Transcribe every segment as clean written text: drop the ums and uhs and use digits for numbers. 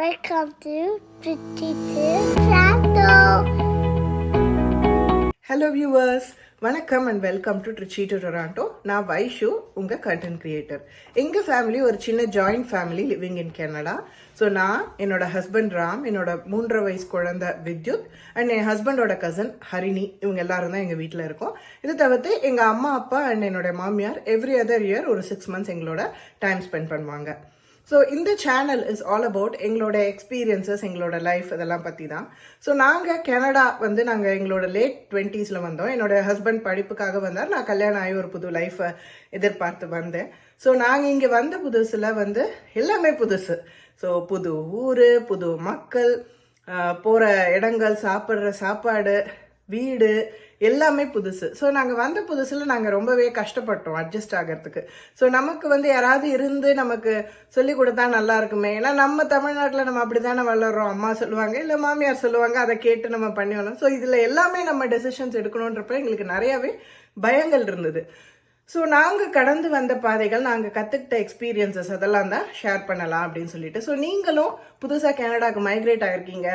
Welcome to Pretty Toronto. Hello viewers, வணக்கம் and welcome to Trichy to Toronto. நான் வைஷு, உங்கள் content creator. எங்கள் family ஒரு சின்ன joint family living in Canada. So நான், என்னோட ஹஸ்பண்ட் ராம், என்னோட 3.5 வயசு குழந்தை வித்யுத் அண்ட் என் ஹஸ்பண்டோட கசன் ஹரிணி, இவங்க எல்லாரும் தான் எங்கள் வீட்டில் இருக்கோம். இதை தவிர்த்து எங்கள் அம்மா அப்பா அண்ட் என்னோட மாமியார் எவ்ரி அதர் இயர் ஒரு 6 months எங்களோட டைம் ஸ்பெண்ட் பண்ணுவாங்க. ஸோ இந்த சேனல் இஸ் ஆல் அபவுட் எங்களோட எக்ஸ்பீரியன்சஸ், எங்களோட லைஃப், இதெல்லாம் பற்றி தான். ஸோ நாங்கள் கனடா நாங்கள் எங்களோட லேட் 20s வந்தோம். என்னோட ஹஸ்பண்ட் படிப்புக்காக வந்தார். நான் கல்யாணம் ஆகி ஒரு புது லைஃப்பை எதிர்பார்த்து வந்தேன். ஸோ நாங்கள் இங்கே வந்த புதுசில் எல்லாமே புதுசு. ஸோ புது ஊர், புது மக்கள், போகிற இடங்கள், சாப்பிட்ற சாப்பாடு, வீடு எல்லாமே புதுசு. ஸோ நாங்கள் வந்த புதுசில் நாங்கள் ரொம்பவே கஷ்டப்பட்டோம் அட்ஜஸ்ட் ஆகிறதுக்கு. ஸோ நமக்கு யாராவது இருந்து நமக்கு சொல்லி கொடுத்தா நல்லா இருக்குமே. ஏன்னா நம்ம தமிழ்நாட்டில் நம்ம அப்படி தானே வளர்றோம். அம்மா சொல்லுவாங்க, இல்லை மாமியார் சொல்லுவாங்க, அதை கேட்டு நம்ம பண்ணி வரணும். ஸோ இதில் எல்லாமே நம்ம டெசிஷன்ஸ் எடுக்கணுன்றப்ப எங்களுக்கு நிறையாவே பயங்கள் இருந்தது. ஸோ நாங்கள் கடந்து வந்த பாதைகள், நாங்கள் கற்றுக்கிட்ட எக்ஸ்பீரியன்சஸ், அதெல்லாம் தான் ஷேர் பண்ணலாம் அப்படின்னு சொல்லிட்டு. ஸோ நீங்களும் புதுசாக கனடாவுக்கு மைக்ரேட் ஆகிருக்கீங்க,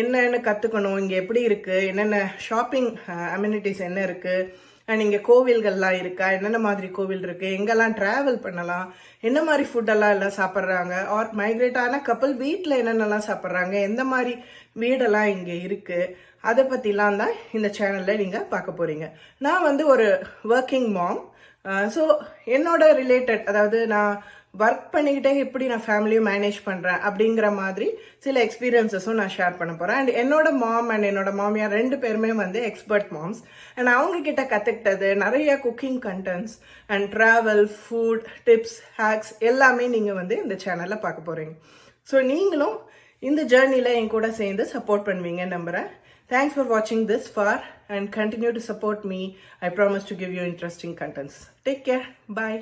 என்னென்னு கற்றுக்கணும், இங்கே எப்படி இருக்குது, என்னென்ன ஷாப்பிங் அம்யூனிட்டிஸ் என்ன இருக்குது, அண்ட் இங்கே கோவில்கள்லாம் இருக்கா, என்னென்ன மாதிரி கோவில் இருக்குது, எங்கெல்லாம் ட்ராவல் பண்ணலாம், என்ன மாதிரி ஃபுட்டெல்லாம் எல்லாம் சாப்பிட்றாங்க, ஆர் மைக்ரேட் ஆன கப்பல் வீட்டில் என்னென்னலாம் சாப்பிட்றாங்க, எந்த மாதிரி வீடெல்லாம் இங்கே இருக்குது, அதை பற்றிலாம் தான் இந்த சேனலில் நீங்கள் பார்க்க போகிறீங்க. நான் ஒரு ஒர்க்கிங் மாம். ஸோ என்னோட ரிலேட்டட், அதாவது நான் ஒர்க் பண்ணிக்கிட்டே எப்படி நான் ஃபேமிலியும் மேனேஜ் பண்ணுறேன் அப்படிங்கிற மாதிரி சில எக்ஸ்பீரியன்ஸஸும் நான் ஷேர் பண்ண போகிறேன். அண்ட் என்னோட மாம் அண்ட் என்னோட மாமியார் 2 பேருமே எக்ஸ்பர்ட் மாம்ஸ். அண்ட் அவங்க கிட்ட கற்றுக்கிட்டது நிறைய cooking contents and travel, food tips, hacks எல்லாமே நீங்கள் இந்த சேனலில் பார்க்க போகிறீங்க. ஸோ நீங்களும் இந்த ஜேர்னியில் என் கூட சேர்ந்து சப்போர்ட் பண்ணுவீங்கன்னு நம்புகிறேன். Thanks for watching this far and continue to support me. I promise to give you interesting contents. Take care. Bye.